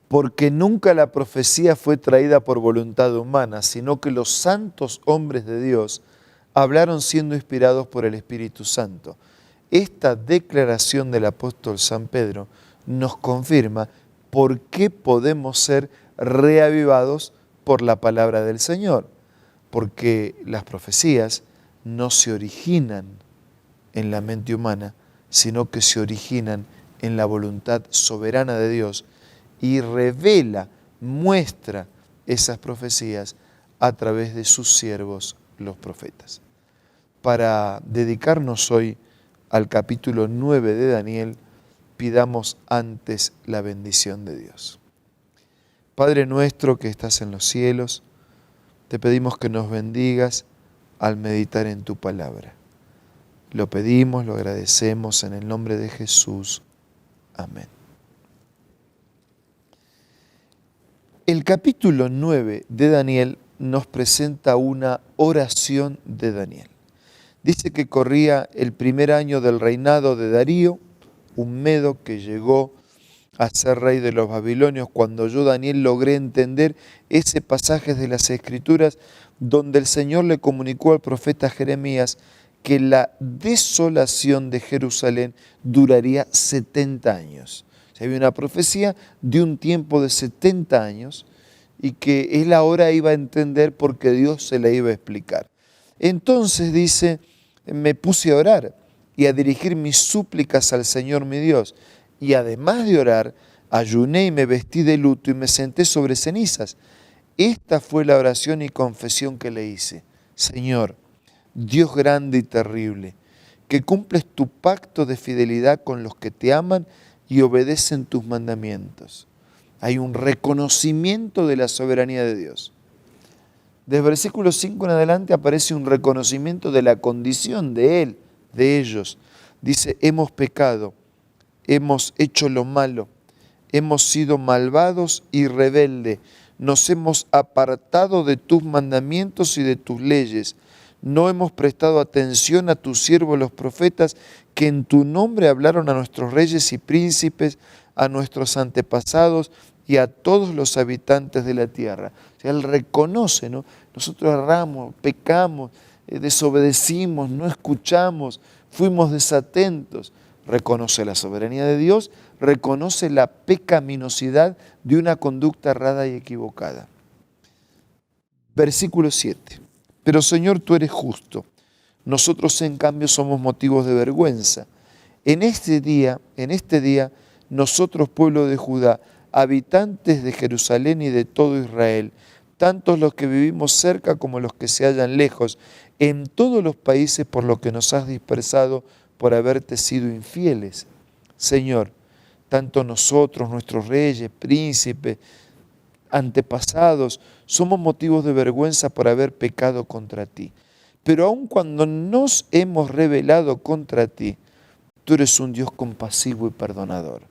porque nunca la profecía fue traída por voluntad humana, sino que los santos hombres de Dios hablaron siendo inspirados por el Espíritu Santo. Esta declaración del apóstol San Pedro nos confirma por qué podemos ser reavivados por la palabra del Señor, porque las profecías no se originan en la mente humana, sino que se originan en la voluntad soberana de Dios y revela, muestra esas profecías a través de sus siervos, los profetas. Para dedicarnos hoy al capítulo 9 de Daniel, pidamos antes la bendición de Dios. Padre nuestro que estás en los cielos, te pedimos que nos bendigas al meditar en tu palabra. Lo pedimos, lo agradecemos en el nombre de Jesús. Amén. El capítulo 9 de Daniel nos presenta una oración de Daniel. Dice que corría el primer año del reinado de Darío, un medo que llegó a ser rey de los babilonios, cuando yo, Daniel, logré entender ese pasaje de las Escrituras donde el Señor le comunicó al profeta Jeremías que la desolación de Jerusalén duraría 70 años. O sea, había una profecía de un tiempo de 70 años y que él ahora iba a entender porque Dios se la iba a explicar. Entonces dice, me puse a orar y a dirigir mis súplicas al Señor mi Dios. Y además de orar, ayuné y me vestí de luto y me senté sobre cenizas. Esta fue la oración y confesión que le hice. Señor, Dios grande y terrible, que cumples tu pacto de fidelidad con los que te aman y obedecen tus mandamientos. Hay un reconocimiento de la soberanía de Dios. Desde versículo 5 en adelante aparece un reconocimiento de la condición de Él, de ellos. Dice, hemos pecado, hemos hecho lo malo, hemos sido malvados y rebeldes, nos hemos apartado de tus mandamientos y de tus leyes, no hemos prestado atención a tus siervos los profetas, que en tu nombre hablaron a nuestros reyes y príncipes, a nuestros antepasados y a todos los habitantes de la tierra. O sea, Él reconoce, ¿no? Nosotros erramos, pecamos, desobedecimos, no escuchamos, fuimos desatentos. Reconoce la soberanía de Dios, reconoce la pecaminosidad de una conducta errada y equivocada. Versículo 7. Pero Señor, tú eres justo. Nosotros en cambio somos motivos de vergüenza. En este día, nosotros, pueblo de Judá, habitantes de Jerusalén y de todo Israel, tantos los que vivimos cerca como los que se hallan lejos, en todos los países por los que nos has dispersado, por haberte sido infieles. Señor, tanto nosotros, nuestros reyes, príncipes, antepasados, somos motivos de vergüenza por haber pecado contra ti. Pero aun cuando nos hemos rebelado contra ti, tú eres un Dios compasivo y perdonador.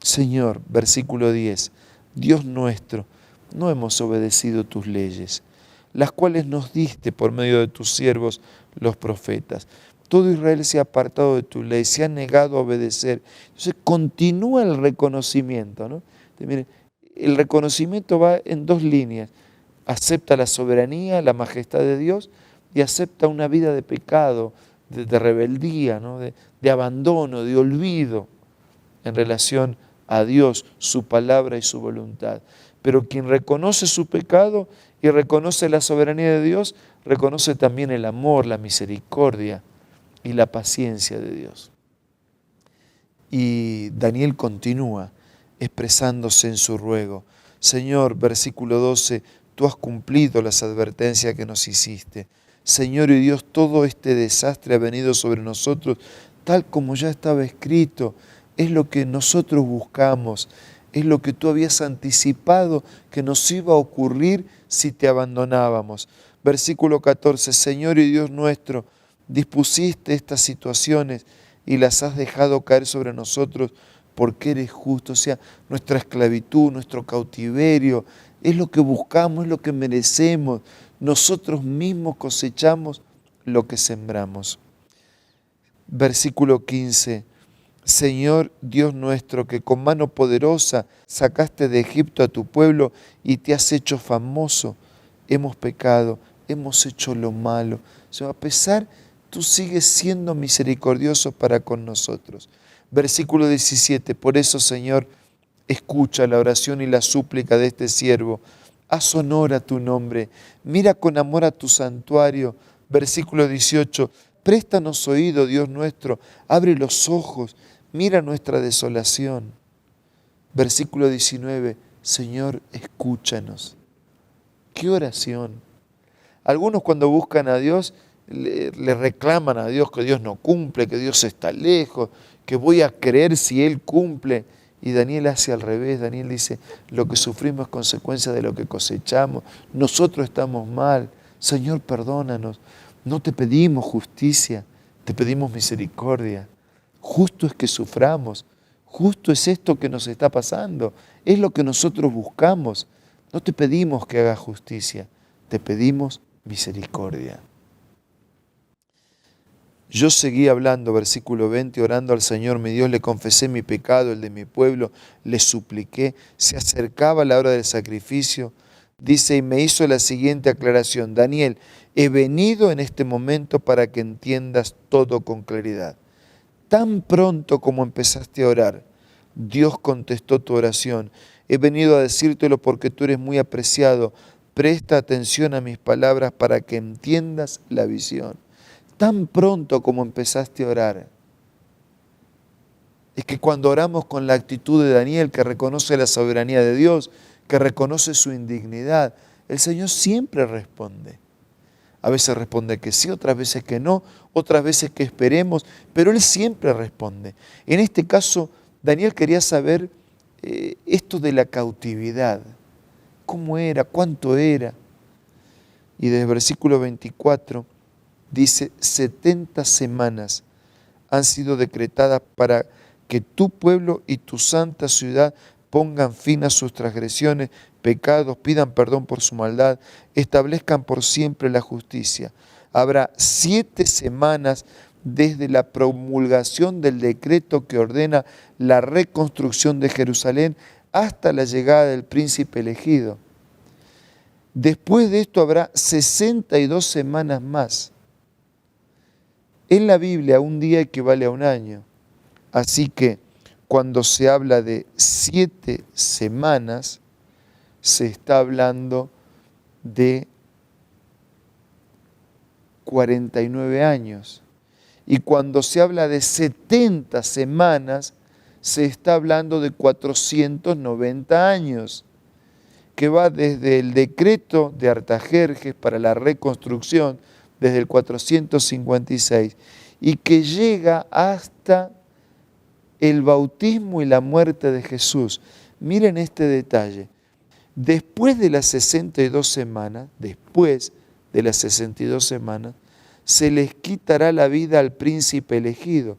Señor, versículo 10, Dios nuestro, no hemos obedecido tus leyes, las cuales nos diste por medio de tus siervos, los profetas. Todo Israel se ha apartado de tu ley, se ha negado a obedecer. Entonces continúa el reconocimiento, ¿no? Miren, el reconocimiento va en dos líneas. Acepta la soberanía, la majestad de Dios y acepta una vida de pecado, de rebeldía, ¿no? de abandono, de olvido en relación a Dios, su palabra y su voluntad. Pero quien reconoce su pecado y reconoce la soberanía de Dios, reconoce también el amor, la misericordia y la paciencia de Dios. Y Daniel continúa expresándose en su ruego. Señor, versículo 12, tú has cumplido las advertencias que nos hiciste. Señor y Dios, todo este desastre ha venido sobre nosotros tal como ya estaba escrito. Es lo que nosotros buscamos, es lo que tú habías anticipado que nos iba a ocurrir si te abandonábamos. Versículo 14, Señor y Dios nuestro, dispusiste estas situaciones y las has dejado caer sobre nosotros porque eres justo. O sea, nuestra esclavitud, nuestro cautiverio, es lo que buscamos, es lo que merecemos. Nosotros mismos cosechamos lo que sembramos. Versículo 15, Señor Dios nuestro, que con mano poderosa sacaste de Egipto a tu pueblo y te has hecho famoso. Hemos pecado, hemos hecho lo malo. Señor, a pesar, tú sigues siendo misericordioso para con nosotros. Versículo 17, por eso, Señor, escucha la oración y la súplica de este siervo. Haz honor a tu nombre. Mira con amor a tu santuario. Versículo 18. Préstanos oído, Dios nuestro. Abre los ojos. Mira nuestra desolación. Versículo 19. Señor, escúchanos. ¡Qué oración! Algunos cuando buscan a Dios le reclaman a Dios que Dios no cumple, que Dios está lejos, que voy a creer si Él cumple. Y Daniel hace al revés. Daniel dice, lo que sufrimos es consecuencia de lo que cosechamos. Nosotros estamos mal. Señor, perdónanos. No te pedimos justicia, te pedimos misericordia. Justo es que suframos. Justo es esto que nos está pasando. Es lo que nosotros buscamos. No te pedimos que hagas justicia, te pedimos misericordia. Yo seguí hablando, versículo 20, orando al Señor, mi Dios, le confesé mi pecado, el de mi pueblo, le supliqué, se acercaba la hora del sacrificio, dice, y me hizo la siguiente aclaración, Daniel, he venido en este momento para que entiendas todo con claridad. Tan pronto como empezaste a orar, Dios contestó tu oración. He venido a decírtelo porque tú eres muy apreciado. Presta atención a mis palabras para que entiendas la visión. Tan pronto como empezaste a orar. Es que cuando oramos con la actitud de Daniel, que reconoce la soberanía de Dios, que reconoce su indignidad, el Señor siempre responde. A veces responde que sí, otras veces que no, otras veces que esperemos, pero Él siempre responde. En este caso, Daniel quería saber esto de la cautividad. ¿Cómo era? ¿Cuánto era? Y desde el versículo 24 dice, 70 semanas han sido decretadas para que tu pueblo y tu santa ciudad pongan fin a sus transgresiones, pecados, pidan perdón por su maldad, establezcan por siempre la justicia. Habrá 7 semanas desde la promulgación del decreto que ordena la reconstrucción de Jerusalén hasta la llegada del príncipe elegido. Después de esto habrá 62 semanas más. En la Biblia un día equivale a un año. Así que cuando se habla de 7 semanas, se está hablando de 49 años. Y cuando se habla de 70 semanas, se está hablando de 490 años, que va desde el decreto de Artajerjes para la reconstrucción, desde el 456, y que llega hasta el bautismo y la muerte de Jesús. Miren este detalle. Después de las 62 semanas, se les quitará la vida al príncipe elegido.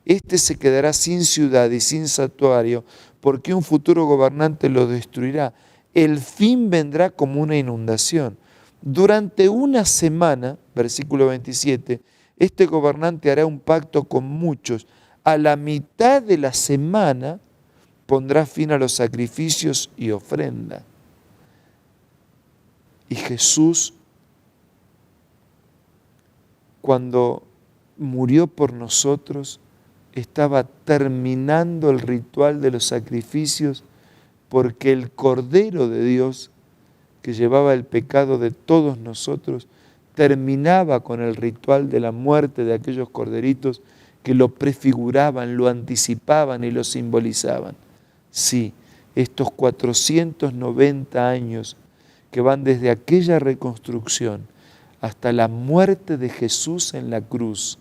Este se quedará sin ciudad y sin santuario, porque un futuro gobernante lo destruirá. El fin vendrá como una inundación. Durante una semana, versículo 27, este gobernante hará un pacto con muchos. A la mitad de la semana pondrá fin a los sacrificios y ofrenda. Y Jesús, cuando murió por nosotros, estaba terminando el ritual de los sacrificios, porque el Cordero de Dios, que llevaba el pecado de todos nosotros, terminaba con el ritual de la muerte de aquellos corderitos que lo prefiguraban, lo anticipaban y lo simbolizaban. Sí, estos 490 años que van desde aquella reconstrucción hasta la muerte de Jesús en la cruz,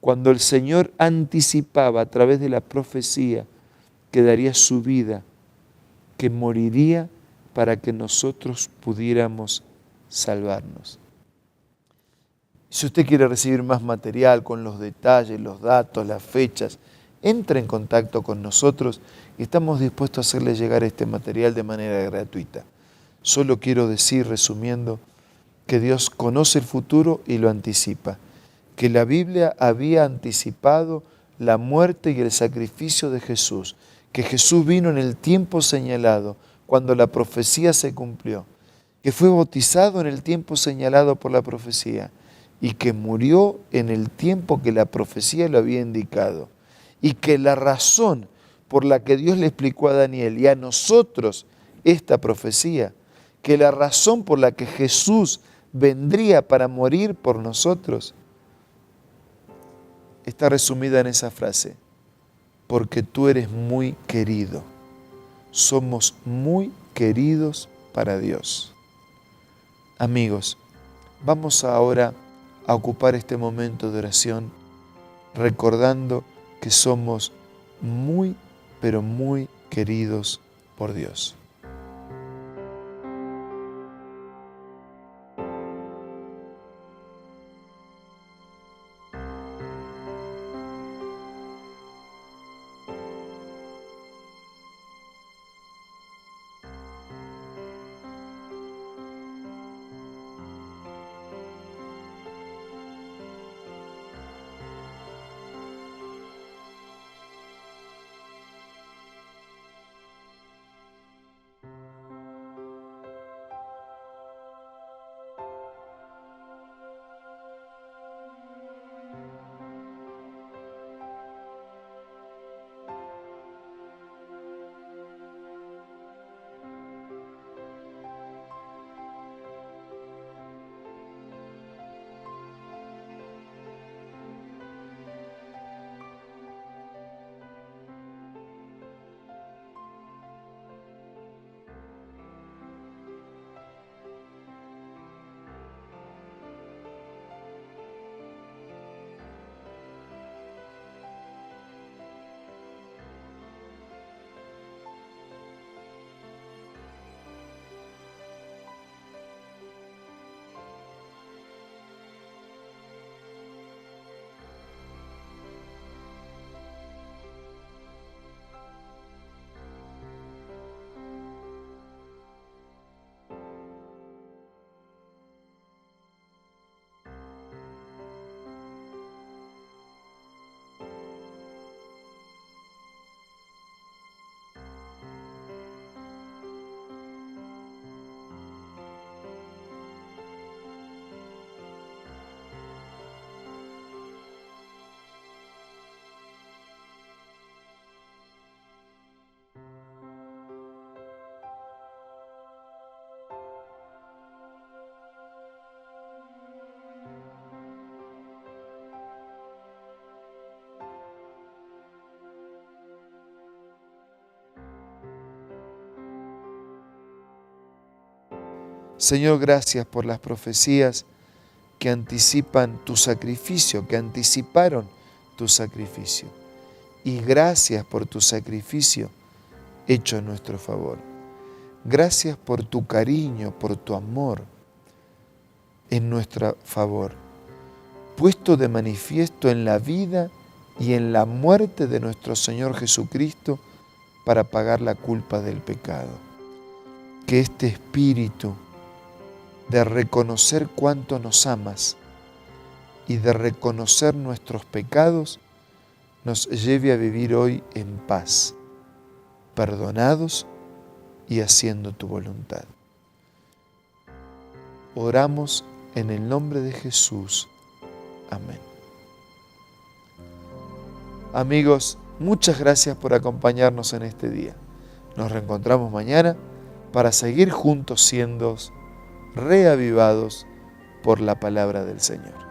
cuando el Señor anticipaba a través de la profecía que daría su vida, que moriría para que nosotros pudiéramos salvarnos. Si usted quiere recibir más material con los detalles, los datos, las fechas, entre en contacto con nosotros y estamos dispuestos a hacerle llegar este material de manera gratuita. Solo quiero decir, resumiendo, que Dios conoce el futuro y lo anticipa, que la Biblia había anticipado la muerte y el sacrificio de Jesús, que Jesús vino en el tiempo señalado, cuando la profecía se cumplió, que fue bautizado en el tiempo señalado por la profecía y que murió en el tiempo que la profecía lo había indicado, y que la razón por la que Dios le explicó a Daniel y a nosotros esta profecía, que la razón por la que Jesús vendría para morir por nosotros, está resumida en esa frase: porque tú eres muy querido. Somos muy queridos para Dios. Amigos, vamos ahora a ocupar este momento de oración recordando que somos muy, pero muy queridos por Dios. Señor, gracias por las profecías que anticipan tu sacrificio, que anticiparon tu sacrificio. Y gracias por tu sacrificio hecho en nuestro favor. Gracias por tu cariño, por tu amor en nuestro favor, puesto de manifiesto en la vida y en la muerte de nuestro Señor Jesucristo para pagar la culpa del pecado. Que este espíritu de reconocer cuánto nos amas y de reconocer nuestros pecados nos lleve a vivir hoy en paz, perdonados y haciendo tu voluntad. Oramos en el nombre de Jesús. Amén. Amigos, muchas gracias por acompañarnos en este día. Nos reencontramos mañana para seguir juntos siendo reavivados por la palabra del Señor.